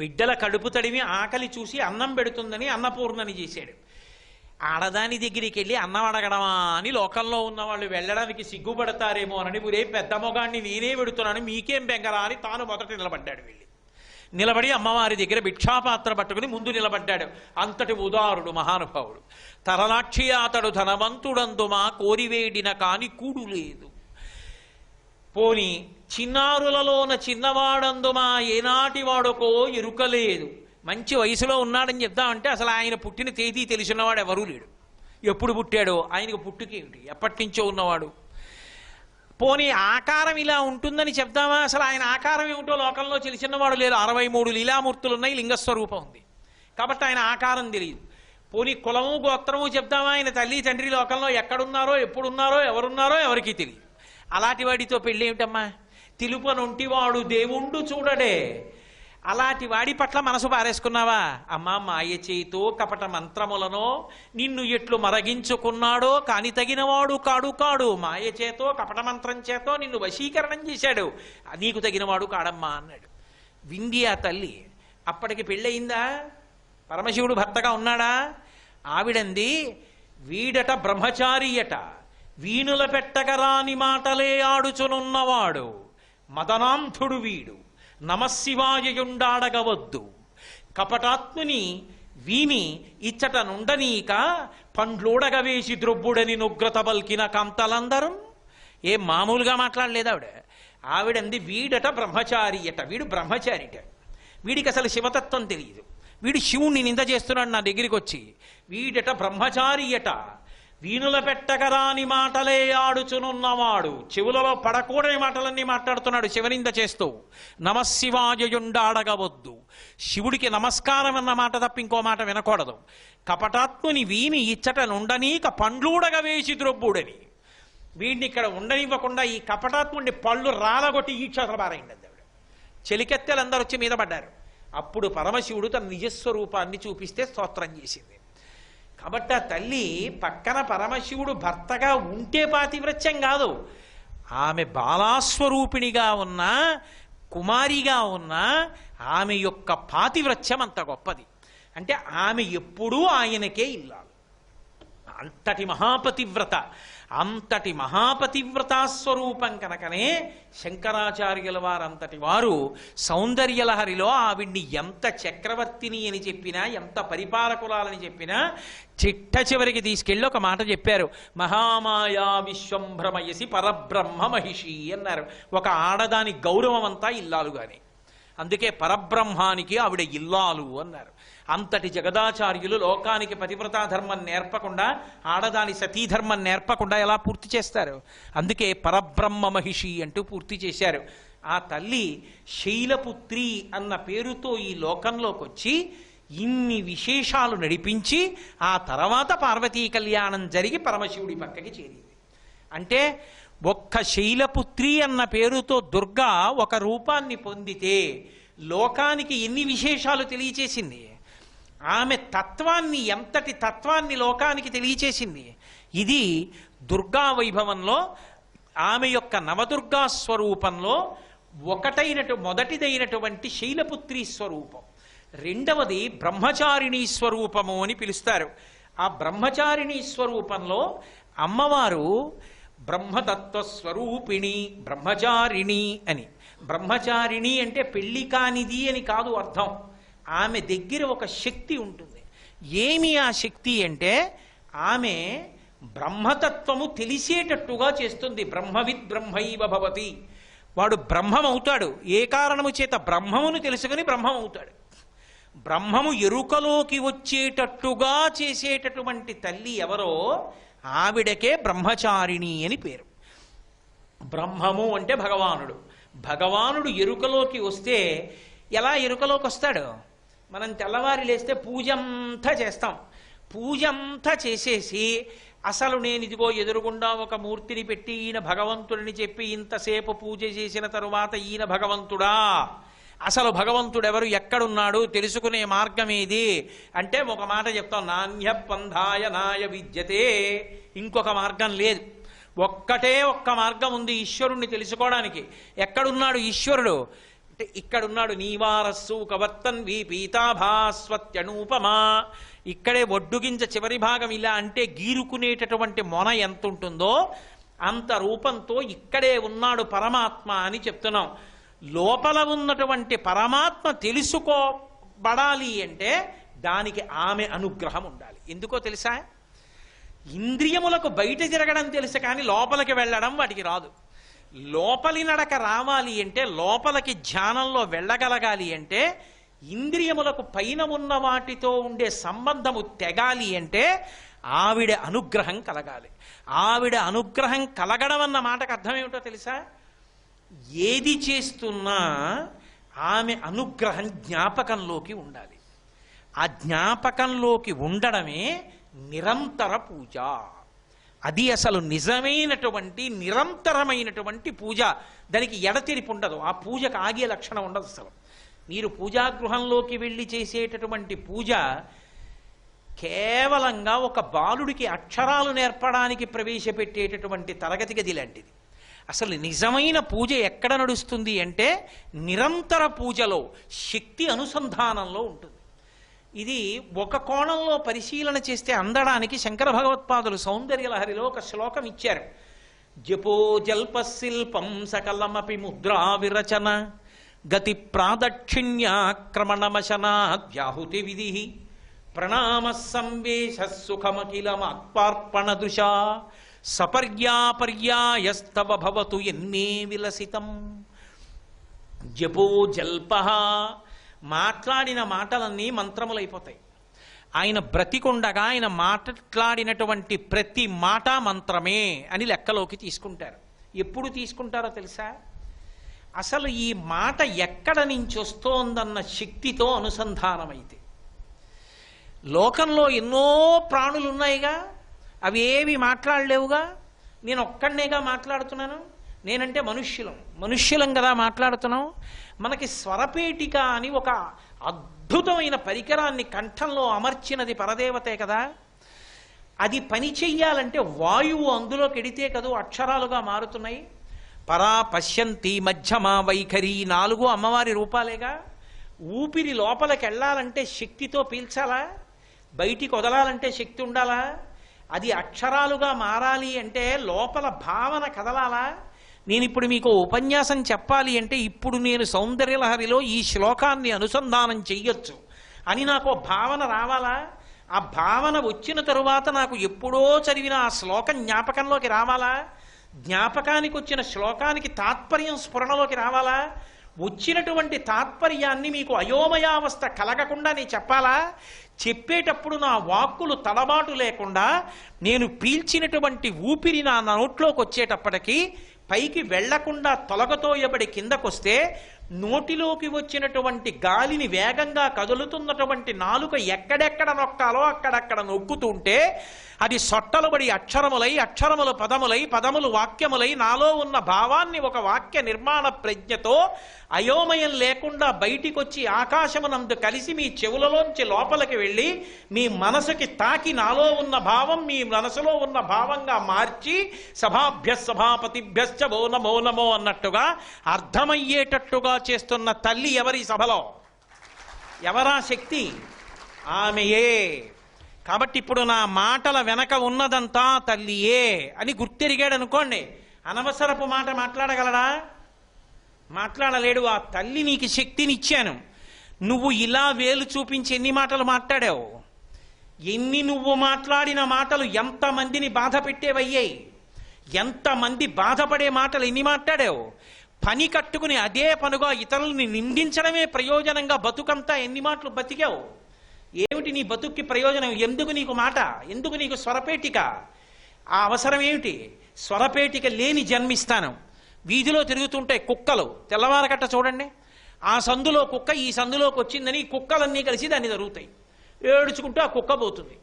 బిడ్డల కడుపు తడిమి ఆకలి చూసి అన్నం పెడుతుందని అన్నపూర్ణని చేశాడు. ఆడదాని దగ్గరికి వెళ్ళి అన్నం అడగడమా అని లోకంలో ఉన్న వాళ్ళు వెళ్ళడానికి సిగ్గుపడతారేమో అని ఒరే పెద్ద మొగాన్ని నేనే పెడుతున్నాను మీకేం బెంగరా అని తాను మొదట నిలబడ్డాడు. వెళ్ళి నిలబడి అమ్మవారి దగ్గర భిక్షాపాత్ర పట్టుకుని ముందు నిలబడ్డాడు. అంతటి ఉదారుడు మహానుభావుడు. తరలాక్షి అతడు ధనవంతుడందుమా కోరివేడిన కాని కూడు లేదు. పోని చిన్నారులలోన చిన్నవాడందుమా ఏనాటి వాడుకో ఎరుకలేదు. మంచి వయసులో ఉన్నాడని చెప్దామంటే అసలు ఆయన పుట్టిన తేదీ తెలిసినవాడు ఎవరూ లేడు. ఎప్పుడు పుట్టాడో ఆయనకు పుట్టుకేమిటి, ఎప్పటి నుంచో ఉన్నవాడు. పోనీ ఆకారం ఇలా ఉంటుందని చెప్దామా, అసలు ఆయన ఆకారం ఏమిటో లోకంలో తెలిసినవాడు లేరు. 63 లీలామూర్తులు ఉన్నాయి, లింగస్వరూపం ఉంది కాబట్టి ఆయన ఆకారం తెలియదు. పోనీ కులము గోత్రము చెప్దామా, ఆయన తల్లి తండ్రి లోకంలో ఎక్కడున్నారో ఎప్పుడున్నారో ఎవరున్నారో ఎవరికీ తెలియదు. అలాంటి వాడితో పెళ్ళి ఏమిటమ్మా? తిలుపనొంటివాడు దేవుండు చూడడే. అలాంటి వాడి పట్ల మనసు పారేసుకున్నావా? అమ్మా మాయ చేతో కపట మంత్రములనో నిన్ను ఎట్లు మరగించుకున్నాడో కాని తగినవాడు కాడు కాడు. మాయ చేతో కపట మంత్రం చేతో నిన్ను వశీకరణం చేశాడు, నీకు తగినవాడు కాడమ్మా అన్నాడు. వింది ఆ తల్లి. అప్పటికి పెళ్ళయిందా? పరమశివుడు భర్తగా ఉన్నాడా? ఆవిడంది వీడట బ్రహ్మచారియట, వీణుల పెట్టగరాని మాటలే ఆడుచునున్నవాడు, మదనాంధుడు వీడు, నమశివాయయుండాడగవద్దు. కపటాత్ముని వీని ఇచ్చట నుండనీక పండ్లోడగవేసి ద్రొబ్బుడని నుగ్రత బల్కిన కాంతలందరం. ఏం మామూలుగా మాట్లాడలేదు ఆవిడ. ఆవిడంది వీడట బ్రహ్మచారియట, వీడు బ్రహ్మచారిట, వీడికి అసలు శివతత్వం తెలియదు, వీడు శివుణ్ణి నింద చేస్తున్నాడు నా దగ్గరికి వచ్చి. వీడట బ్రహ్మచారియట, వీణుల పెట్టగరాని మాటలే ఆడుచునున్నవాడు, చెవులలో పడకూడని మాటలన్నీ మాట్లాడుతున్నాడు శివనింద చేస్తూ. నమశివాయయుండాడగవద్దు, శివుడికి నమస్కారం అన్న మాట తప్ప ఇంకో మాట వినకూడదు. కపటాత్ముని వీని ఇచ్చట నుండనీక పండ్లూడగా వేసి ద్రొబ్బుడని, వీడిని ఇక్కడ ఉండనివ్వకుండా ఈ కపటాత్ముడిని పళ్ళు రాలగొట్టి ఈక్షతలు బారైంది ఆవిడ. చెలికెత్తెలందరూ వచ్చి మీద పడ్డారు. అప్పుడు పరమశివుడు తన నిజస్వరూపాన్ని చూపిస్తే స్తోత్రం చేసింది. కాబట్టి ఆ తల్లి పక్కన పరమశివుడు భర్తగా ఉంటే పాతివ్రత్యం కాదు, ఆమె బాలాస్వరూపిణిగా ఉన్న కుమారిగా ఉన్న ఆమె యొక్క పాతివ్రత్యం అంత గొప్పది. అంటే ఆమె ఎప్పుడూ ఆయనకే ఇల్లాలి. అంతటి మహాపతివ్రత, అంతటి మహాపతివ్రతాస్వరూపం కనుకనే శంకరాచార్యుల వారంతటి వారు సౌందర్యలహరిలో ఆవిడ్ని ఎంత చక్రవర్తిని అని చెప్పినా, ఎంత పరిపాలకురాలని చెప్పినా చిట్ట చివరికి తీసుకెళ్ళి ఒక మాట చెప్పారు. మహామాయా విశ్వంభ్రమయసి పరబ్రహ్మ మహిషి అన్నారు. ఒక ఆడదాని గౌరవం అంతా ఇల్లాలు గాని, అందుకే పరబ్రహ్మానికి ఆవిడ ఇల్లాలు అన్నారు. అంతటి జగదాచార్యులు లోకానికి పతివ్రతా ధర్మం నేర్పకుండా, ఆడదాని సతీధర్మం నేర్పకుండా ఎలా పూర్తి చేస్తారు? అందుకే పరబ్రహ్మ మహిషి అంటూ పూర్తి చేశారు. ఆ తల్లి శైలపుత్రి అన్న పేరుతో ఈ లోకంలోకి వచ్చి ఇన్ని విశేషాలు నడిపించి ఆ తర్వాత పార్వతీ కళ్యాణం జరిగి పరమశివుడి పక్కకి చేరింది. అంటే ఒక్క శైలపుత్రి అన్న పేరుతో దుర్గా ఒక రూపాన్ని పొందితే లోకానికి ఎన్ని విశేషాలు తెలియచేసింది. ఆమె తత్వాన్ని, ఎంతటి తత్వాన్ని లోకానికి తెలియచేసింది. ఇది దుర్గా వైభవంలో ఆమె యొక్క నవదుర్గా స్వరూపంలో మొదటిదైనటువంటి శైలపుత్రి స్వరూపం. రెండవది బ్రహ్మచారిణీ స్వరూపము అని పిలుస్తారు. ఆ బ్రహ్మచారిణీ స్వరూపంలో అమ్మవారు బ్రహ్మతత్వస్వరూపిణి బ్రహ్మచారిణి అని. బ్రహ్మచారిణి అంటే పెళ్లి కానిది అని కాదు అర్థం. ఆమె దగ్గర ఒక శక్తి ఉంటుంది. ఏమి ఆ శక్తి అంటే ఆమె బ్రహ్మతత్వము తెలిసేటట్టుగా చేస్తుంది. బ్రహ్మవిద్ బ్రహ్మైవ భవతి, వాడు బ్రహ్మం అవుతాడు. ఏ కారణము చేత? బ్రహ్మమును తెలుసుకుని బ్రహ్మం అవుతాడు. బ్రహ్మము ఎరుకలోకి వచ్చేటట్టుగా చేసేటటువంటి తల్లి ఎవరో ఆవిడకే బ్రహ్మచారిణి అని పేరు. బ్రహ్మము అంటే భగవానుడు. భగవానుడు ఎరుకలోకి వస్తే ఎలా ఎరుకలోకి వస్తాడు? మనం తెల్లవారి లేస్తే పూజంతా చేస్తాం. పూజంతా చేసేసి అసలు నేను ఇదిగో ఎదురుగుండా ఒక మూర్తిని పెట్టి ఈయన భగవంతుడిని చెప్పి ఇంతసేపు పూజ చేసిన తరువాత ఈయన భగవంతుడా, అసలు భగవంతుడెవరు, ఎక్కడున్నాడు, తెలుసుకునే మార్గం ఏది అంటే ఒక మాట చెప్తాం, నాణ్య పంధాయ నాయ విద్యతే. ఇంకొక మార్గం లేదు, ఒక్క మార్గం ఉంది ఈశ్వరుణ్ణి తెలుసుకోవడానికి. ఎక్కడున్నాడు ఈశ్వరుడు? అంటే ఇక్కడున్నాడు నీవారస్సు కవర్తన్వి పీతాభాస్వత్యనూపమా. ఇక్కడే ఒడ్డుగింజ చివరి భాగం ఇలా అంటే గీరుకునేటటువంటి మొన ఎంత ఉంటుందో అంత రూపంతో ఇక్కడే ఉన్నాడు పరమాత్మ అని చెప్తున్నాం. లోపల ఉన్నటువంటి పరమాత్మ తెలుసుకోబడాలి అంటే దానికి ఆమె అనుగ్రహం ఉండాలి. ఎందుకో తెలుసా? ఇంద్రియములకు బయట తిరగడం తెలుసు కానీ లోపలికి వెళ్ళడం వాటికి రాదు. లోపలి నడక రావాలి అంటే, లోపలికి ధ్యానంలో వెళ్ళగలగాలి అంటే, ఇంద్రియములకు పైన ఉన్న వాటితో ఉండే సంబంధము తెగాలి అంటే ఆవిడ అనుగ్రహం కలగాలి. ఆవిడ అనుగ్రహం కలగడం అన్న మాటకు అర్థం ఏమిటో తెలుసా? ఏది చేస్తున్నా ఆమె అనుగ్రహం జ్ఞాపకంలోకి ఉండాలి. ఆ జ్ఞాపకంలోకి ఉండడమే నిరంతర పూజ. అది అసలు నిజమైనటువంటి నిరంతరమైనటువంటి పూజ. దానికి ఎడతెరిపి ఉండదు. ఆ పూజకు ఆగే లక్షణం ఉండదు అసలు. మీరు పూజాగృహంలోకి వెళ్ళి చేసేటటువంటి పూజ కేవలంగా ఒక బాలుడికి అక్షరాలు నేర్పడానికి ప్రవేశపెట్టేటటువంటి తరగతి గది లాంటిది. అసలు నిజమైన పూజ ఎక్కడ నడుస్తుంది అంటే నిరంతర పూజలో, శక్తి అనుసంధానంలో ఉంటుంది. ఇది ఒక కోణంలో పరిశీలన చేస్తే అందడానికి శంకర భగవత్పాదులు సౌందర్యలహరిలో ఒక శ్లోకం ఇచ్చారు. జపో జల్పశిల్పం సకలమపి ముద్రా విరచన గతి ప్రాదక్షిణ్యాక్రమణమశనాద్యాహుతి విధి ప్రణామ సంవేశ సుఖమఖిలమాత్మార్పణ దృశా సపర్యాపర్యాయస్తవ భవతు ఎన్నే విలసితం. జపో జల్ప, మాట్లాడిన మాటలన్నీ మంత్రములైపోతాయి. ఆయన బ్రతికుండగా ఆయన మాట్లాడినటువంటి ప్రతి మాట మంత్రమే అని లెక్కలోకి తీసుకుంటారు. ఎప్పుడు తీసుకుంటారో తెలుసా? అసలు ఈ మాట ఎక్కడ నుంచి వస్తోందన్న శక్తితో అనుసంధానమైతే. లోకంలో ఎన్నో ప్రాణులు ఉన్నాయిగా, అవి ఏవి మాట్లాడలేవుగా. నేను ఒక్కడనేగా మాట్లాడుతున్నాను. నేనంటే మనుష్యులం కదా మాట్లాడుతున్నాం. మనకి స్వరపేటిక అని ఒక అద్భుతమైన పరికరాన్ని కంఠంలో అమర్చినది పరదేవతే కదా. అది పని చెయ్యాలంటే వాయువు అందులోకి ఎడితే కదూ అక్షరాలుగా మారుతున్నాయి. పరా, పశ్యంతి, మధ్యమ, వైఖరి 4 అమ్మవారి రూపాలేగా. ఊపిరి లోపలికి వెళ్ళాలంటే శక్తితో పీల్చాలా, బయటికి వదలాలంటే శక్తి ఉండాలా. అది అక్షరాలుగా మారాలి అంటే లోపల భావన కదలాలా. నేను ఇప్పుడు మీకు ఉపన్యాసం చెప్పాలి అంటే ఇప్పుడు నేను సౌందర్యలహరిలో ఈ శ్లోకాన్ని అనుసంధానం చెయ్యొచ్చు అని నాకు భావన రావాలా. ఆ భావన వచ్చిన తరువాత నాకు ఎప్పుడో చదివిన ఆ శ్లోకం జ్ఞాపకంలోకి రావాలా. జ్ఞాపకానికి వచ్చిన శ్లోకానికి తాత్పర్యం స్ఫురణలోకి రావాలా. వచ్చినటువంటి తాత్పర్యాన్ని మీకు అయోమయావస్థ కలగకుండా నేను చెప్పాలా. చెప్పేటప్పుడు నా వాక్కులు తడబాటు లేకుండా నేను పీల్చినటువంటి ఊపిరి నా నోట్లోకి వచ్చేటప్పటికీ పైకి వెళ్లకుండా తొలగతోయబడి కిందకొస్తే నోటిలోకి వచ్చినటువంటి గాలిని వేగంగా కదులుతున్నటువంటి నాలుక ఎక్కడెక్కడ నొక్కాలో అక్కడక్కడ నొక్కుతుంటే అది సొట్టలుబడి అక్షరములై, అక్షరములు పదములై, పదములు వాక్యములై నాలో ఉన్న భావాన్ని ఒక వాక్య నిర్మాణ ప్రజ్ఞతో అయోమయం లేకుండా బయటికొచ్చి ఆకాశమునందు కలిసి మీ చెవులలోంచి లోపలికి వెళ్ళి మీ మనసుకి తాకి నాలో ఉన్న భావం మీ మనసులో ఉన్న భావంగా మార్చి సభాభ్య సభాపతిభ్యశ్చ ఓ నమో నమో అన్నట్టుగా అర్థమయ్యేటట్టుగా చేస్తున్న తల్లి ఎవరి సభలో? ఎవరా శక్తి? ఆమెయే. కాబట్టి ఇప్పుడు నా మాటల వెనక ఉన్నదంతా తల్లియే అని గుర్తెరిగాడు అనుకోండి, అనవసరపు మాట మాట్లాడగలడా? మాట్లాడలేడు. ఆ తల్లి నీకు శక్తినిచ్చాను. నువ్వు ఇలా వేలు చూపించి ఎన్ని మాటలు మాట్లాడావు, ఎన్ని నువ్వు మాట్లాడిన మాటలు ఎంతమందిని బాధ పెట్టేవయ్యాయి, ఎంతమంది బాధపడే మాటలు ఎన్ని మాట్లాడావు. పని కట్టుకుని అదే పనుగా ఇతరులని నిందించడమే ప్రయోజనంగా బతుకంతా ఎన్ని మాటలు బతికావు. ఏమిటి నీ బతుక్కి ప్రయోజనం? ఎందుకు నీకు మాట? ఎందుకు నీకు స్వరపేటిక? ఆ అవసరం ఏమిటి? స్వరపేటిక లేని జన్మిస్తాను. వీధిలో తిరుగుతుంటాయి కుక్కలు, తెల్లవారకట్ట చూడండి. ఆ సందులో కుక్క ఈ సందులోకి వచ్చిందని కుక్కలన్నీ కలిసి దాన్ని జరుగుతాయి. ఏడుచుకుంటూ ఆ కుక్క పోతుంది.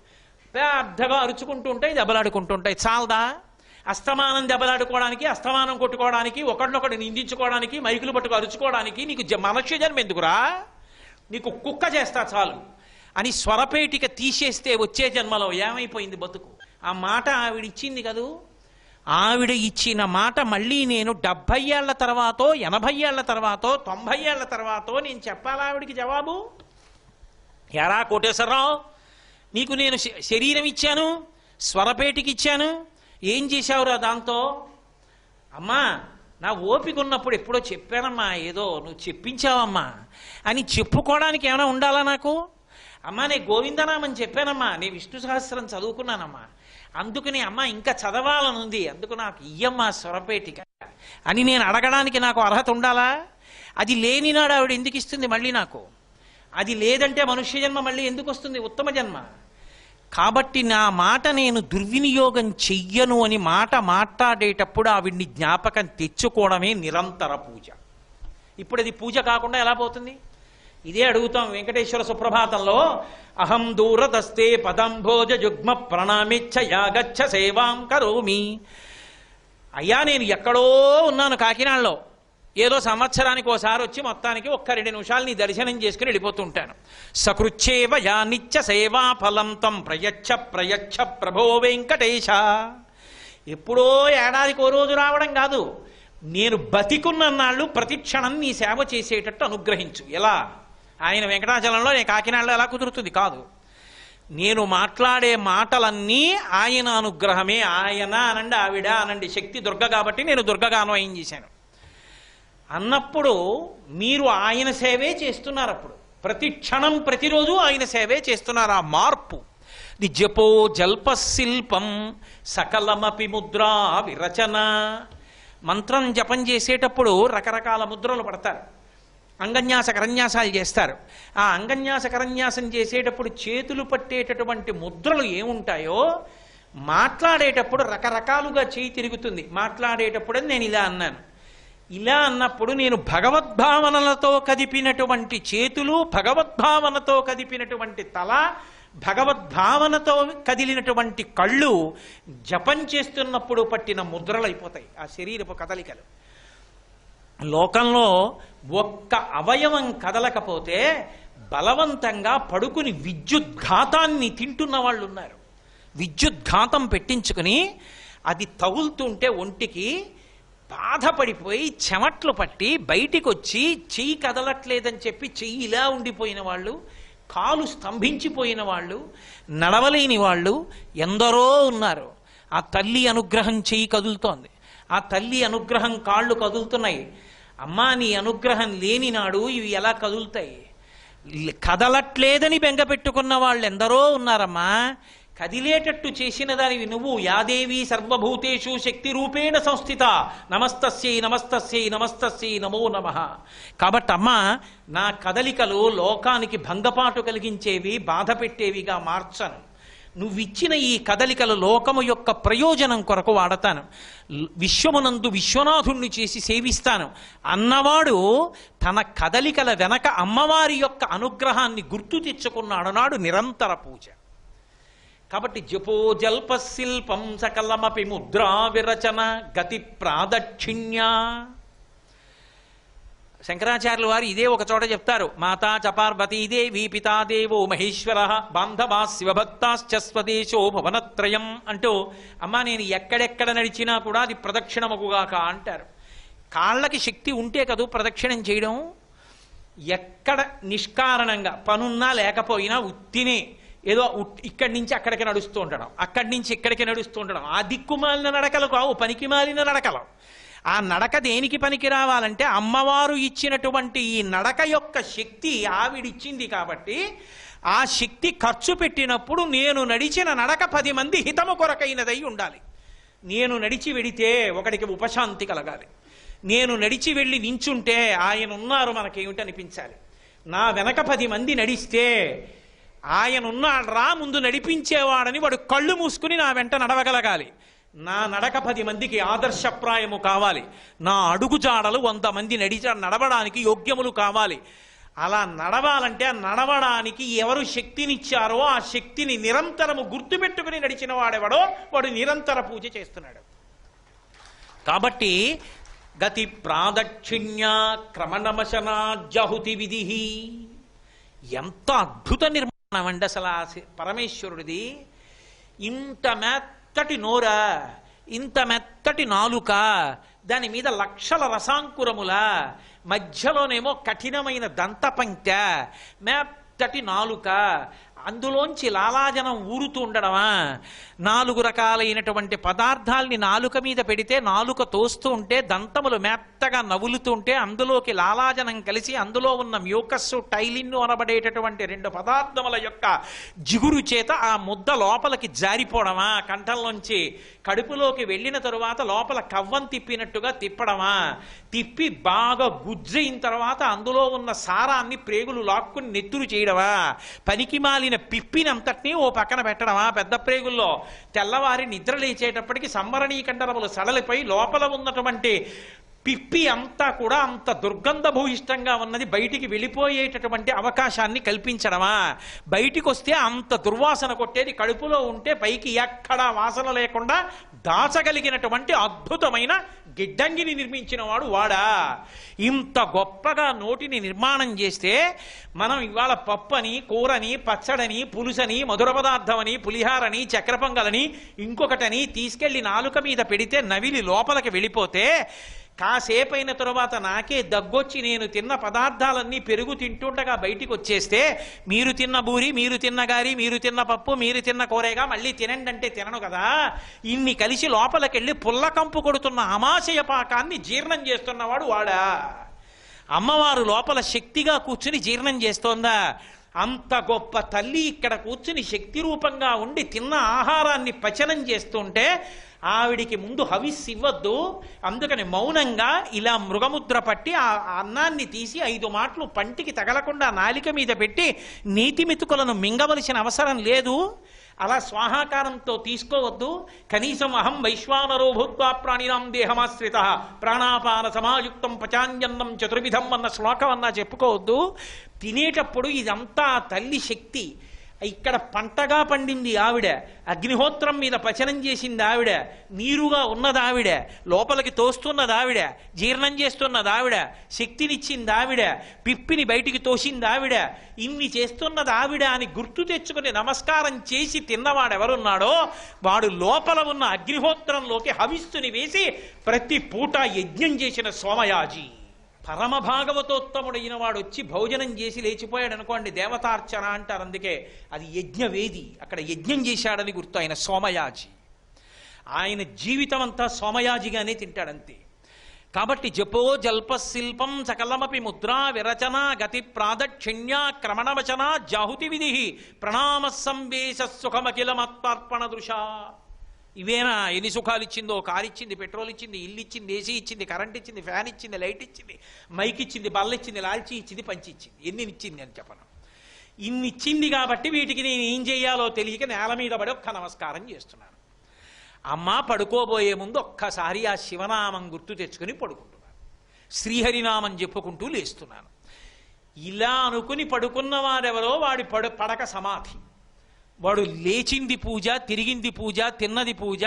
పెద్దగా అరుచుకుంటూ ఉంటాయి, దెబ్బలాడుకుంటుంటాయి. చాలదా? అస్తమానం దెబ్బలాడుకోవడానికి, అస్తమానం కొట్టుకోవడానికి, ఒకడినొకడు నిందించుకోవడానికి, మైకులు పట్టుకు అరుచుకోవడానికి నీకు మనుష్య జన్మ ఎందుకురా? నీకు కుక్క చేస్తా చాలు అని స్వరపేటిక తీసేస్తే వచ్చే జన్మలో ఏమైపోయింది బతుకు? ఆ మాట ఆవిడిచ్చింది కదూ. ఆవిడ ఇచ్చిన మాట మళ్ళీ నేను 70 ఏళ్ల తర్వాతో 80 ఏళ్ల తర్వాతో 90 ఏళ్ల తర్వాతో నేను చెప్పాలా ఆవిడికి జవాబు? ఎరా కోటేశ్వరరావు, నీకు నేను శరీరం ఇచ్చాను, స్వరపేటికి ఇచ్చాను, ఏం చేశావురా దాంతో? అమ్మా నా ఓపిక ఉన్నప్పుడు ఎప్పుడో చెప్పానమ్మా, ఏదో నువ్వు చెప్పించావమ్మా అని చెప్పుకోవడానికి ఏమైనా ఉండాలా నాకు? అమ్మా నేను గోవిందనామని చెప్పానమ్మా, నేను విష్ణు సహస్రం చదువుకున్నానమ్మా, అందుకని అమ్మ ఇంకా చదవాలనుంది, అందుకు నాకు ఇయ్యమ్మా స్వరపేటిక అని నేను అడగడానికి నాకు అర్హత ఉండాలా? అది లేని నాడు ఆవిడ ఎందుకు ఇస్తుంది మళ్ళీ నాకు? అది లేదంటే మనుష్య జన్మ మళ్ళీ ఎందుకు వస్తుంది, ఉత్తమ జన్మ? కాబట్టి నా మాట నేను దుర్వినియోగం చెయ్యను అని మాట మాట్లాడేటప్పుడు ఆవిడ్ని జ్ఞాపకం తెచ్చుకోవడమే నిరంతర పూజ. ఇప్పుడు అది పూజ కాకుండా ఎలా పోతుంది? ఇదే అడుగుతాం వెంకటేశ్వర సుప్రభాతంలో, అహం దూరదస్తే పదంభోజ యుగ్మ ప్రణామిచ్చ యాగచ్చ సేవాం కరోమి. అయ్యా నేను ఎక్కడో ఉన్నాను కాకినాడలో, ఏదో సంవత్సరానికి ఓసారి వచ్చి మొత్తానికి 1-2 నిమిషాలు నీ దర్శనం చేసుకుని వెళ్ళిపోతుంటాను. సకృచ్చేవ యా నిత్య సేవా ఫలం తం ప్రయచ్చ ప్రయచ్చ ప్రభో వెంకటేశ. ఎప్పుడో ఏడాదికి ఓ రోజు రావడం కాదు, నేను బతికున్న నాళ్ళు ప్రతి క్షణం నీ సేవ చేసేటట్టు అనుగ్రహించు. ఎలా? ఆయన వెంకటాచలంలో, నేను కాకినాడలో ఎలా కుదురుతుంది? కాదు. నేను మాట్లాడే మాటలన్నీ ఆయన అనుగ్రహమే. ఆయన అనండి, ఆవిడ అనండి, శక్తి దుర్గ కాబట్టి నేను దుర్గగా అన్వయం చేశాను అన్నప్పుడు మీరు ఆయన సేవే చేస్తున్నారు. అప్పుడు ప్రతి క్షణం ప్రతిరోజు ఆయన సేవే చేస్తున్నారు. ఆ మార్పు ది జపో జల్ప శిల్పం సకలమపి ముద్రా విరచన. మంత్రం జపం చేసేటప్పుడు రకరకాల ముద్రలు పడతారు, అంగన్యాస కరన్యాసాలు చేస్తారు. ఆ అంగన్యాస కరన్యాసం చేసేటప్పుడు చేతులు పట్టేటటువంటి ముద్రలు ఏముంటాయో మాట్లాడేటప్పుడు రకరకాలుగా చేయి తిరుగుతుంది. మాట్లాడేటప్పుడు నేను ఇలా అన్నాను, ఇలా అన్నప్పుడు నేను భగవద్భావనలతో కదిపినటువంటి చేతులు, భగవద్భావనతో కదిపినటువంటి తల, భగవద్భావనతో కదిలినటువంటి కళ్ళు జపం చేస్తున్నప్పుడు పట్టిన ముద్రలైపోతాయి ఆ శరీరపు కదలికలు. లోకంలో ఒక్క అవయవం కదలకపోతే బలవంతంగా పడుకుని విద్యుద్ఘాతాన్ని తింటున్న వాళ్ళు ఉన్నారు. విద్యుద్ఘాతం పెట్టించుకుని అది తగులుతుంటే ఒంటికి బాధపడిపోయి చెమట్లు పట్టి బయటికి వచ్చి చెయ్యి కదలట్లేదని చెప్పి చెయ్యి ఇలా ఉండిపోయిన వాళ్ళు, కాలు స్తంభించిపోయిన వాళ్ళు, నడవలేని వాళ్ళు ఎందరో ఉన్నారు. ఆ తల్లి అనుగ్రహం చెయ్యి కదులుతోంది, ఆ తల్లి అనుగ్రహం కాళ్ళు కదులుతున్నాయి. అమ్మా నీ అనుగ్రహం లేని నాడు ఇవి ఎలా కదులుతాయి? కదలట్లేదని బెంగ పెట్టుకున్న వాళ్ళు ఎందరో ఉన్నారమ్మా. కదిలేటట్టు చేసిన దానివి నువ్వు. యాదేవి సర్వభూతేషు శక్తి రూపేణ సంస్థిత నమస్తస్యై నమస్తస్యై నమస్తస్యై నమో నమః. కాబట్టి అమ్మా నా కదలికలు లోకానికి భంగపాటు కలిగించేవి, బాధ పెట్టేవిగా మార్చను. నువ్విచ్చిన ఈ కదలికలు లోకము యొక్క ప్రయోజనం కొరకు వాడతాను, విశ్వమునందు విశ్వనాథుణ్ణి చేసి సేవిస్తాను అన్నవాడు తన కదలికల వెనక అమ్మవారి యొక్క అనుగ్రహాన్ని గుర్తు తెచ్చుకున్నాడు నాడు నిరంతర పూజ. కాబట్టి జపో జల్ప శిల్పం సకలమపి ముద్రా విరచన గతి ప్రాదక్షిణ్య. శంకరాచార్యుల వారు ఇదే ఒక చోట చెప్తారు, మాతా చ పార్వతీదేవి పితాదేవో మహేశ్వర బాంధవా శివభక్తాశ్చ స్వదేశో భవనత్రయం అంటూ, అమ్మా నేను ఎక్కడెక్కడ నడిచినా కూడా అది ప్రదక్షిణముగాక అంటారు. కాళ్ళకి శక్తి ఉంటే కదూ ప్రదక్షిణం చేయడం. ఎక్కడ నిష్కారణంగా పనున్నా లేకపోయినా ఉత్తినే ఏదో ఇక్కడి నుంచి అక్కడికి నడుస్తూ ఉండడం, అక్కడి నుంచి ఇక్కడికి నడుస్తూ ఉండడం, ఆ దిక్కుమాలిన నడకలు కావు, పనికి మాలిన నడకలు. ఆ నడక దేనికి పనికి రావాలంటే అమ్మవారు ఇచ్చినటువంటి ఈ నడక యొక్క శక్తి ఆవిడిచ్చింది కాబట్టి ఆ శక్తి ఖర్చు పెట్టినప్పుడు నేను నడిచిన నడక 10 మంది హితము కొరకైనదై ఉండాలి. నేను నడిచి వెడితే ఒకడికి ఉపశాంతి కలగాలి. నేను నడిచి వెళ్ళి నించుంటే ఆయన ఉన్నారు మనకేమిటి అనిపించాలి. నా వెనక 10 మంది నడిస్తే ఆయన ఉన్నాడు రా ముందు నడిపించేవాడని వాడు కళ్ళు మూసుకుని నా వెంట నడవగలగాలి. నా నడక 10 మందికి ఆదర్శప్రాయము కావాలి. నా అడుగుజాడలు 100 మంది నడవడానికి యోగ్యములు కావాలి. అలా నడవాలంటే ఆ నడవడానికి ఎవరు శక్తినిచ్చారో ఆ శక్తిని నిరంతరము గుర్తుపెట్టుకుని నడిచిన వాడెవడో వాడు నిరంతర పూజ చేస్తున్నాడు. కాబట్టి గతి ప్రాదక్షిణ్య క్రమణమశనాజహుతి విధి. ఎంత అద్భుత నిర్మాణం అండి అసలు ఆ పరమేశ్వరుడిది. ఇంత మెత్తటి నోరా, ఇంత మెత్త మెత్తటి నాలుక, దాని మీద లక్షల రసాంకురముల, మధ్యలోనేమో కఠినమైన దంతపంక్త, మెత్తటి నాలుక, అందులోంచి లాలాజనం ఊరుతూ ఉండడమా, 4 రకాలైనటువంటి పదార్థాల్ని నాలుక మీద పెడితే నాలుక తోస్తూ ఉంటే దంతములు మెత్తగా నవ్వులుతూ ఉంటే అందులోకి లాలాజనం కలిసి అందులో ఉన్న మ్యూకస్సు టైలిన్ను అనబడేటటువంటి 2 పదార్థముల యొక్క జిగురు చేత ఆ ముద్ద లోపలికి జారిపోవడమా, కంఠంలోంచి కడుపులోకి వెళ్ళిన తరువాత లోపల కవ్వం తిప్పినట్టుగా తిప్పడమా, తిప్పి బాగా గుజ్జయిన తర్వాత అందులో ఉన్న సారాన్ని ప్రేగులు లాక్కుని నెత్తురు చేయడమా, పనికి మాలిన పిప్పినంతటినీ ఓ పక్కన పెట్టడమా, పెద్ద ప్రేగుల్లో తెల్లవారి నిద్ర లేచేటప్పటికి సంవరణీ కండరములు సడలిపై లోపల ఉన్నటువంటి పిప్పి అంతా కూడా అంత దుర్గంధభూయిష్టంగా ఉన్నది బయటికి వెళ్ళిపోయేటటువంటి అవకాశాన్ని కల్పించడమా, బయటికి వస్తే అంత దుర్వాసన కొట్టేది కడుపులో ఉంటే పైకి ఎక్కడా వాసన లేకుండా దాచగలిగినటువంటి అద్భుతమైన గిడ్డంగిని నిర్మించిన వాడు వాడా. ఇంత గొప్పగా నోటిని నిర్మాణం చేస్తే మనం ఇవాళ పప్పని, కూరని, పచ్చడని, పులుసని, మధుర పదార్థమని, పులిహారని, చక్కెర పొంగలని, ఇంకొకటని తీసుకెళ్లి నాలుక మీద పెడితే నవిలి లోపలికి వెళ్ళిపోతే కాసేపైన తరువాత నాకే దగ్గొచ్చి నేను తిన్న పదార్థాలన్నీ పెరుగు తింటుండగా బయటికి వచ్చేస్తే మీరు తిన్న బూరి, మీరు తిన్న గారి, మీరు తిన్న పప్పు, మీరు తిన్న కూరేగా మళ్ళీ తినండి అంటే తినను కదా. ఇన్ని కలిసి లోపలికెళ్ళి పుల్లకంపు కొడుతున్న అమాశయ పాకాన్ని జీర్ణం చేస్తున్నవాడు వాడా. అమ్మవారు లోపల శక్తిగా కూర్చుని జీర్ణం చేస్తోందా? అంత గొప్ప తల్లి ఇక్కడ కూర్చుని శక్తి రూపంగా ఉండి తిన్న ఆహారాన్ని పచనం చేస్తుంటే ఆవిడికి ముందు హవిస్సు ఇవ్వద్దు. అందుకని మౌనంగా ఇలా మృగముద్ర పట్టి ఆ అన్నాన్ని తీసి 5 మాటలు పంటికి తగలకుండా నాలిక మీద పెట్టి నీతి మెతుకులను మింగవలసిన అవసరం లేదు. అలా స్వాహాకారంతో తీసుకోవద్దు. కనీసం అహం వైశ్వానరో భూత్వా ప్రాణినాం దేహమాశ్రిత ప్రాణాపాన సమాయుక్తం పచాన్యన్నం చతుర్విధం అన్న శ్లోకం అన్నా చెప్పుకోవద్దు. తినేటప్పుడు ఇదంతా తల్లి శక్తి. ఇక్కడ పంటగా పండింది ఆవిడ, అగ్నిహోత్రం మీద పచనం చేసింది ఆవిడ, నీరుగా ఉన్నది ఆవిడ, లోపలికి తోస్తున్నది ఆవిడ, జీర్ణం చేస్తున్నది ఆవిడ, శక్తినిచ్చింది ఆవిడ, పిప్పిని బయటికి తోసింది ఆవిడ, ఇన్ని చేస్తున్నది ఆవిడ అని గుర్తు తెచ్చుకుని నమస్కారం చేసి తిన్నవాడెవరున్నాడో వాడు లోపల ఉన్న అగ్నిహోత్రంలోకి హవిస్సుని వేసి ప్రతి పూట యజ్ఞం చేసిన సోమయాజి. పరమ భాగవతోత్తముడైన వాడు వచ్చి భోజనం చేసి లేచిపోయాడు అనుకోండి, దేవతార్చన అంటారు. అందుకే అది యజ్ఞవేది, అక్కడ యజ్ఞం చేశాడని గుర్తు. ఆయన సోమయాజి, ఆయన జీవితం అంతా సోమయాజిగానే తింటాడంతే. కాబట్టి జపో జల్పశిల్పం సకలమపి ముద్రా విరచన గతి ప్రాదక్షిణ్య క్రమణవచన జాహుతి విధి ప్రణామ సంవేశ సుఖమఖిలమత్పార్పణ దృశ. ఇవేనా ఎన్ని సుఖాలు ఇచ్చిందో? కారు ఇచ్చింది, పెట్రోల్ ఇచ్చింది, ఇల్లు ఇచ్చింది, ఏసీ ఇచ్చింది, కరెంట్ ఇచ్చింది, ఫ్యాన్ ఇచ్చింది, లైట్ ఇచ్చింది, మైక్ ఇచ్చింది, బల్ల ఇచ్చింది, లాల్చీ ఇచ్చింది, పంచి ఇచ్చింది. ఎన్ని ఇచ్చింది అని చెప్పను. ఇన్ని ఇచ్చింది కాబట్టి వీటికి నేను ఏం చేయాలో తెలియక నేల మీద పడి ఒక్క నమస్కారం చేస్తున్నాను. అమ్మ పడుకోబోయే ముందు ఒక్కసారి ఆ శివనామం గుర్తు తెచ్చుకుని పడుకుంటున్నాను, శ్రీహరినామం చెప్పుకుంటూ లేస్తున్నాను. ఇలా అనుకుని పడుకున్నవారెవరో వాడి పడక సమాధి. వాడు లేచింది పూజ, తిరిగింది పూజ, తిన్నది పూజ,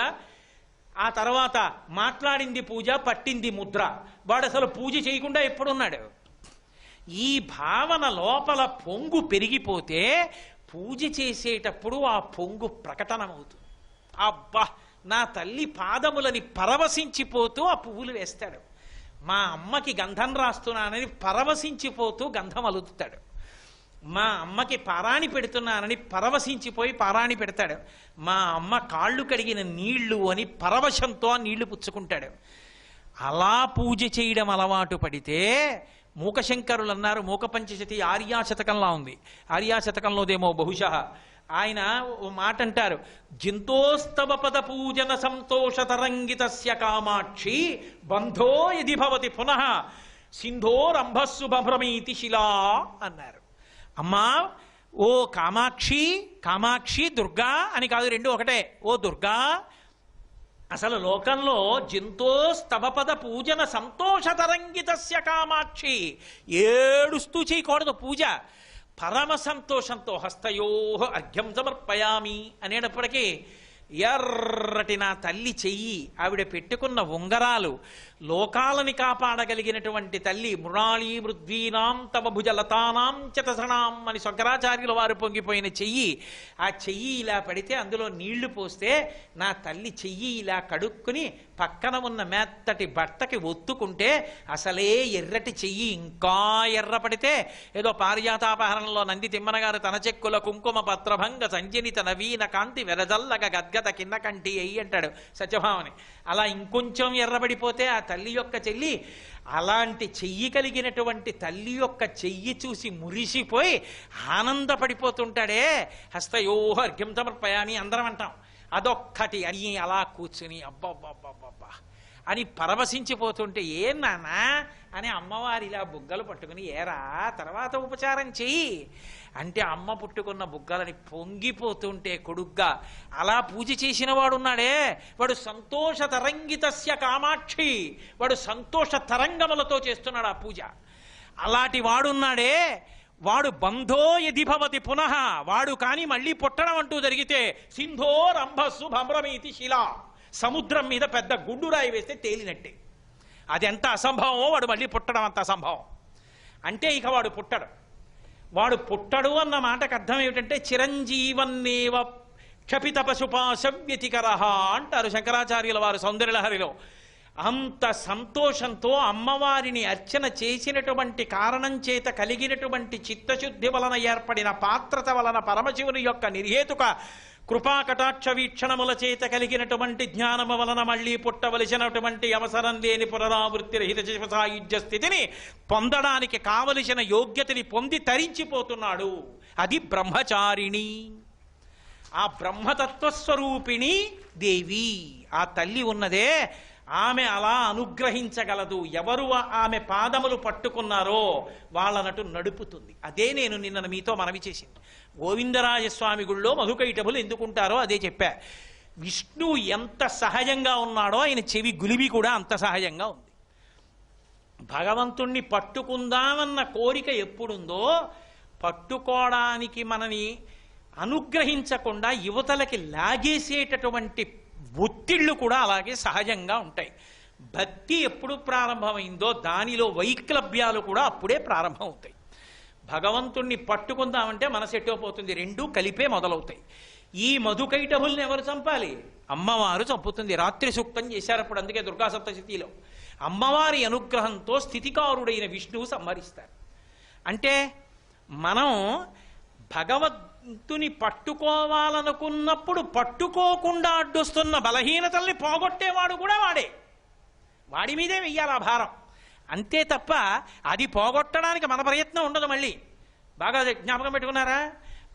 ఆ తర్వాత మాట్లాడింది పూజ, పట్టింది ముద్ర. వాడు అసలు పూజ చేయకుండా ఎప్పుడున్నాడు? ఈ భావన లోపల పొంగు పెరిగిపోతే పూజ చేసేటప్పుడు ఆ పొంగు ప్రకటనమవుతుంది. అబ్బా, నా తల్లి పాదములని పరవశించిపోతూ ఆ పువ్వులు వేస్తాడు. మా అమ్మకి గంధం రాస్తున్నానని పరవశించిపోతూ గంధం అలుగుతాడు. మా అమ్మకి పారాణి పెడుతున్నానని పరవశించిపోయి పారాణి పెడతాడు. మా అమ్మ కాళ్ళు కడిగిన నీళ్లు అని పరవశంతో ఆ నీళ్లు పుచ్చుకుంటాడు. అలా పూజ చేయడం అలవాటు పడితే మూకశంకరులు అన్నారు, మూక పంచశతి ఆర్యాశతకంలా ఉంది, ఆర్యాశతకంలోదేమో బహుశः. ఆయన ఓ మాట అంటారు, జింతోస్తవ పద పూజన సంతోషతరంగితస్య కామాక్షి బంధో యది భవతి పునః సింధోరంభస్సు భ్రమీతి శిలా అన్నారు. అమ్మా, ఓ కామాక్షి, కామాక్షి దుర్గా అని కాదు, రెండు ఒకటే. ఓ దుర్గా, అసలు లోకంలో జింతోస్తవపద పూజన సంతోషతరంగితస్య కామాక్షి, ఏడుస్తూ చేయకూడదు పూజ. పరమ సంతోషంతో హస్తయో అర్ఘ్యం సమర్పయామి అనేటప్పటికీ ఎర్రటి నా తల్లి చెయ్యి, ఆవిడ పెట్టుకున్న ఉంగరాలు, లోకాలని కాపాడగలిగినటువంటి తల్లి, మృణాళీ మృద్వీనాం తవ భుజలతానాం చతసణాం అని శంకరాచార్యుల వారు పొంగిపోయిన చెయ్యి. ఆ చెయ్యి ఇలా పడితే అందులో నీళ్లు పోస్తే నా తల్లి చెయ్యి ఇలా కడుక్కుని పక్కన ఉన్న మెత్తటి బట్టకి ఒత్తుకుంటే అసలే ఎర్రటి చెయ్యి ఇంకా ఎర్ర పడితే ఏదో పారిజాతాపహరణంలో నంది తిమ్మన గారు తన చెక్కుల కుంకుమ పత్రభంగ సంజనిత నవీన కాంతి వెరజల్లగ గద్గత కింద కంటి అయ్యి అంటాడు సత్యభామని. అలా ఇంకొంచెం ఎర్రబడిపోతే ఆ తల్లి యొక్క చెయ్యి, అలాంటి చెయ్యి కలిగినటువంటి తల్లి యొక్క చెయ్యి చూసి మురిసిపోయి ఆనందపడిపోతుంటాడే. హస్తయోహ అర్ఘ్యం సమర్పయామి అందరం అంటాం. అదొక్కటి అని అలా కూర్చుని అబ్బబ్బబ్బబ్బబ్బా అని పరవశించిపోతుంటే, ఏం నాన్నా అని అమ్మవారి ఇలా బుగ్గలు పట్టుకుని, ఏరా తర్వాత ఉపచారం చెయ్యి అంటే అమ్మ పుట్టుకున్న బుగ్గలని పొంగిపోతుంటే కొడుగ్గా అలా పూజ చేసిన వాడున్నాడే, వాడు సంతోష తరంగితస్య కామాక్షి, వాడు సంతోష తరంగములతో చేస్తున్నాడు ఆ పూజ. అలాంటి వాడున్నాడే, వాడు బంధో యది భవతి పునః, వాడు కానీ మళ్ళీ పుట్టడం అంటూ జరిగితే సింధో రంభస్సు భ్రమీతి శిలా, సముద్రం మీద పెద్ద గుండురాయి వేస్తే తేలినట్టే. అది ఎంత అసంభవమో వాడు మళ్ళీ పుట్టడం అంత అసంభవం. అంటే ఇక వాడు పుట్టడు. వాడు పుట్టడు అన్న మాటకు అర్థం ఏమిటంటే చిరంజీవన్నేవ క్షపిత పశుపాశవ్యతికరహ అంటారు శంకరాచార్యుల వారు సౌందర్యలహరిలో. అంత సంతోషంతో అమ్మవారిని అర్చన చేసినటువంటి కారణం చేత కలిగినటువంటి చిత్తశుద్ధి వలన ఏర్పడిన పాత్రత వలన పరమశివుని యొక్క నిర్హేతుక కృపాకటాక్ష వీక్షణముల చేత కలిగినటువంటి జ్ఞానము వలన మళ్లీ పుట్టవలసినటువంటి అవసరం లేని పునరావృత్తి రహిత శివసాయుధ్య స్థితిని పొందడానికి కావలసిన యోగ్యతని పొంది తరించిపోతున్నాడు. అది బ్రహ్మచారిణి, ఆ బ్రహ్మతత్వస్వరూపిణి దేవి. ఆ తల్లి ఉన్నదే ఆమె అలా అనుగ్రహించగలదు. ఎవరు ఆమె పాదములు పట్టుకున్నారో వాళ్ళనటు నడుపుతుంది. అదే నేను నిన్న మీతో మనవి చేసింది. గోవిందరాజస్వామి గుళ్ళో మధుకైటములు ఎందుకుంటారో అదే చెప్పా. విష్ణు ఎంత సహజంగా ఉన్నాడో ఆయన చెవి గులిబి కూడా అంత సహజంగా ఉంది. భగవంతుణ్ణి పట్టుకుందామన్న కోరిక ఎప్పుడుందో, పట్టుకోవడానికి మనని అనుగ్రహించకుండా యువతలకి లాగేసేటటువంటి ఒత్తిళ్లు కూడా అలాగే సహజంగా ఉంటాయి. భక్తి ఎప్పుడు ప్రారంభమైందో దానిలో వైక్లభ్యాలు కూడా అప్పుడే ప్రారంభం అవుతాయి. భగవంతుణ్ణి పట్టుకుందామంటే మనసు ఎట్టోపోతుంది, రెండూ కలిపే మొదలవుతాయి. ఈ మధుకైటభుల్ని ఎవరు చంపాలి? అమ్మవారు చంపుతుంది. రాత్రి సూక్తం చేశారు అప్పుడు, అందుకే దుర్గా సప్తశతిలో అమ్మవారి అనుగ్రహంతో స్థితికారుడైన విష్ణువు సంహరిస్తారు. అంటే మనం భగవంతుని పట్టుకోవాలనుకున్నప్పుడు పట్టుకోకుండా అడ్డొస్తున్న బలహీనతల్ని పోగొట్టేవాడు కూడా వాడే. వాడి మీదే వెయ్యాలి ఆ భారం. అంతే తప్ప అది పోగొట్టడానికి మన ప్రయత్నం ఉండదు. మళ్ళీ బాగా జ్ఞాపకం పెట్టుకున్నారా?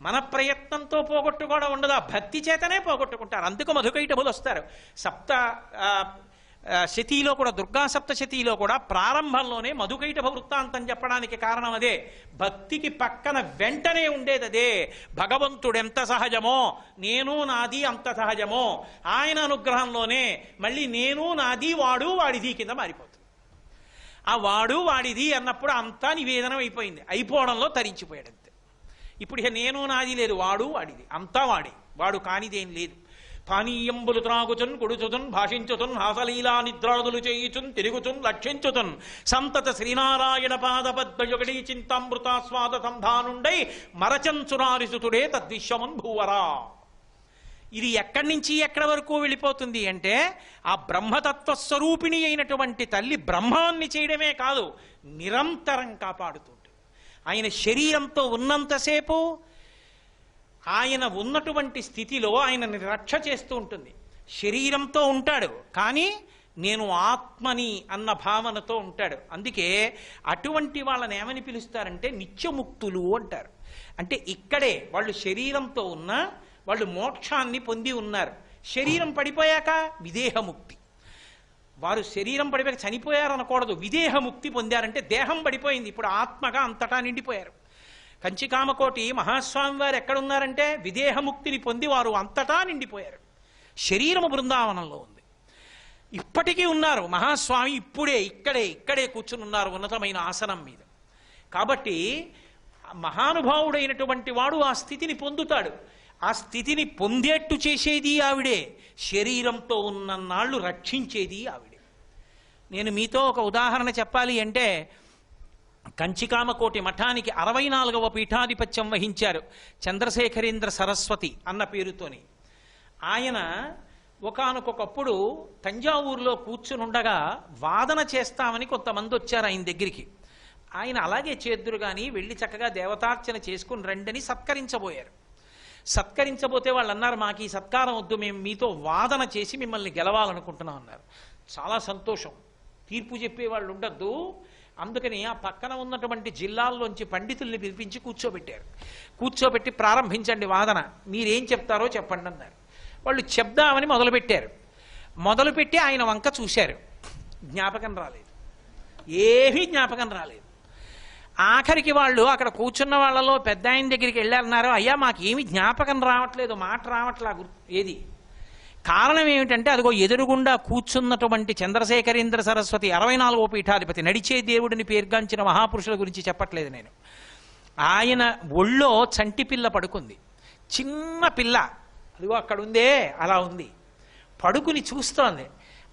మన ప్రయత్నంతో పోగొట్టుకోవడం ఉండదు, ఆ భక్తి చేతనే పోగొట్టుకుంటారు. అందుకు మధుకైటభులు వస్తారు. శతిలో కూడా, దుర్గా సప్తశతిలో కూడా ప్రారంభంలోనే మధుకైటభ వృత్తాంతం చెప్పడానికి కారణం అదే. భక్తికి పక్కన వెంటనే ఉండేది అదే. భగవంతుడు ఎంత సహజమో నేను నాది అంత సహజమో ఆయన అనుగ్రహంలోనే మళ్ళీ నేను నాది వాడు వాడిది కింద మారిపోతుంది. ఆ వాడు వాడిది అన్నప్పుడు అంతా నివేదనం అయిపోయింది. అయిపోవడంలో తరించిపోయాడు అంతే. ఇప్పుడు ఇక నేను నాది లేదు, వాడు వాడిది అంతా వాడే. వాడు కానిదేం లేదు. పానీయంబులు త్రాగుచున్ కొడుచుతున్ భాషించుతున్ హాసలీలా నిద్రాదులు చేయుచున్ తిరుగుచున్ లక్షించుతున్ సంతత శ్రీనారాయణ పాదపద్మయుగడీ చింతామృతాస్వాద సంధానుండై మరచంచురారిసుతుడే తద్విశ్వమున్ భూవరా. ఇది ఎక్కడి నుంచి ఎక్కడి వరకు వెళ్ళిపోతుంది అంటే, ఆ బ్రహ్మతత్వస్వరూపిణి అయినటువంటి తల్లి బ్రహ్మాన్ని చేయడమే కాదు, నిరంతరం కాపాడుతుంటుంది. ఆయన శరీరంతో ఉన్నంతసేపు ఆయన ఉన్నటువంటి స్థితిలో ఆయనని రక్ష చేస్తూ ఉంటుంది. శరీరంతో ఉంటాడు కానీ నేను ఆత్మని అన్న భావనతో ఉంటాడు. అందుకే అటువంటి వాళ్ళని ఏమని పిలుస్తారంటే నిత్యముక్తులు అంటారు. అంటే ఇక్కడే వాళ్ళు శరీరంతో ఉన్నా వాళ్ళు మోక్షాన్ని పొంది ఉన్నారు. శరీరం పడిపోయాక విదేహముక్తి. వారు శరీరం పడిపోయాక చనిపోయారు అనకూడదు, విదేహముక్తి పొందారంటే దేహం పడిపోయింది, ఇప్పుడు ఆత్మగా అంతటా నిండిపోయారు. కంచికామకోటి మహాస్వామి వారు ఎక్కడున్నారంటే విదేహముక్తిని పొంది వారు అంతటా నిండిపోయారు. శరీరము బృందావనంలో ఉంది, ఇప్పటికీ ఉన్నారు. మహాస్వామి ఇక్కడే కూర్చుని ఉన్నారు ఉన్నతమైన ఆసనం మీద. కాబట్టి మహానుభావుడైనటువంటి వాడు ఆ స్థితిని పొందుతాడు. ఆ స్థితిని పొందేట్టు చేసేది ఆవిడే, శరీరంతో ఉన్నన్నాళ్ళు రక్షించేది ఆవిడే. నేను మీతో ఒక ఉదాహరణ చెప్పాలి అంటే, కంచికామకోటి మఠానికి 64వ పీఠాధిపత్యం వహించారు చంద్రశేఖరేంద్ర సరస్వతి అన్న పేరుతోని. ఆయన ఒకానొకప్పుడు తంజావూరులో కూర్చునుండగా వాదన చేస్తామని కొంతమంది వచ్చారు ఆయన దగ్గరికి. ఆయన అలాగే చేద్దురు కానీ వెళ్ళి చక్కగా దేవతార్చన చేసుకుని రండని సత్కరించబోయారు. సత్కరించబోతే వాళ్ళు అన్నారు, మాకు ఈ సత్కారం వద్దు, మేము మీతో వాదన చేసి మిమ్మల్ని గెలవాలనుకుంటున్నాం అన్నారు. చాలా సంతోషం, తీర్పు చెప్పేవాళ్ళు ఉండద్దు, అందుకని ఆ పక్కన ఉన్నటువంటి జిల్లాల్లోంచి పండితుల్ని పిలిపించి కూర్చోబెట్టి ప్రారంభించండి వాదన, మీరేం చెప్తారో చెప్పండి అన్నారు. వాళ్ళు చెప్దామని మొదలుపెట్టారు. మొదలుపెట్టి ఆయన వంక చూశారు, జ్ఞాపకం రాలేదు, ఏమీ జ్ఞాపకం రాలేదు. ఆఖరికి వాళ్ళు అక్కడ కూర్చున్న వాళ్ళలో పెద్ద ఆయన దగ్గరికి వెళ్ళారన్నారు, అయ్యా మాకు ఏమి జ్ఞాపకం రావట్లేదు, మాట రావట్లా, ఏది కారణం ఏమిటంటే, అదిగో ఎదురుగుండా కూర్చున్నటువంటి చంద్రశేఖరేంద్ర సరస్వతి 64వ పీఠాధిపతి, నడిచే దేవుడిని పేర్గాంచిన మహాపురుషుల గురించి చెప్పట్లేదు నేను. ఆయన ఒళ్ళో చంటి పిల్ల పడుకుంది, చిన్న పిల్ల, అదిగో అక్కడ ఉందే అలా ఉంది, పడుకుని చూస్తోంది.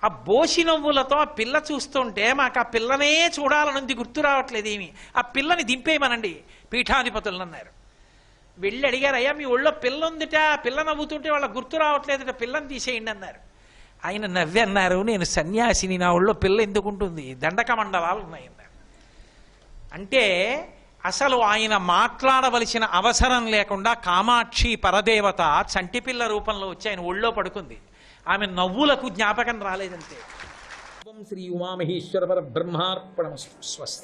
ఆ బోసి నవ్వులతో ఆ పిల్ల చూస్తుంటే మాకు ఆ పిల్లనే చూడాలనుంది, గుర్తు రావట్లేదు ఏమి. ఆ పిల్లని దింపేయమనండి పీఠాధిపతులు అన్నారు. వెళ్ళి అడిగారు, అయ్యా మీ ఒళ్ళో పిల్ల ఉందిట, పిల్ల నవ్వుతుంటే వాళ్ళకి గుర్తు రావట్లేదుట, పిల్లని తీసేయండి అన్నారు. ఆయన నవ్వి అన్నారు, నేను సన్యాసిని, నా ఒళ్ళో పిల్ల ఎందుకుంటుంది, దండక మండలాలు ఉన్నాయి అన్నారు. అంటే అసలు ఆయన మాట్లాడవలసిన అవసరం లేకుండా కామాక్షి పరదేవత చంటిపిల్ల రూపంలో వచ్చి ఆయన ఒళ్ళో పడుకుంది. ఆమె నవ్వులకు జ్ఞాపకం రాలేదంతే. శ్రీ ఉమామహేశ్వర పరబ్రహ్మార్పణమస్తు. స్వస్తి.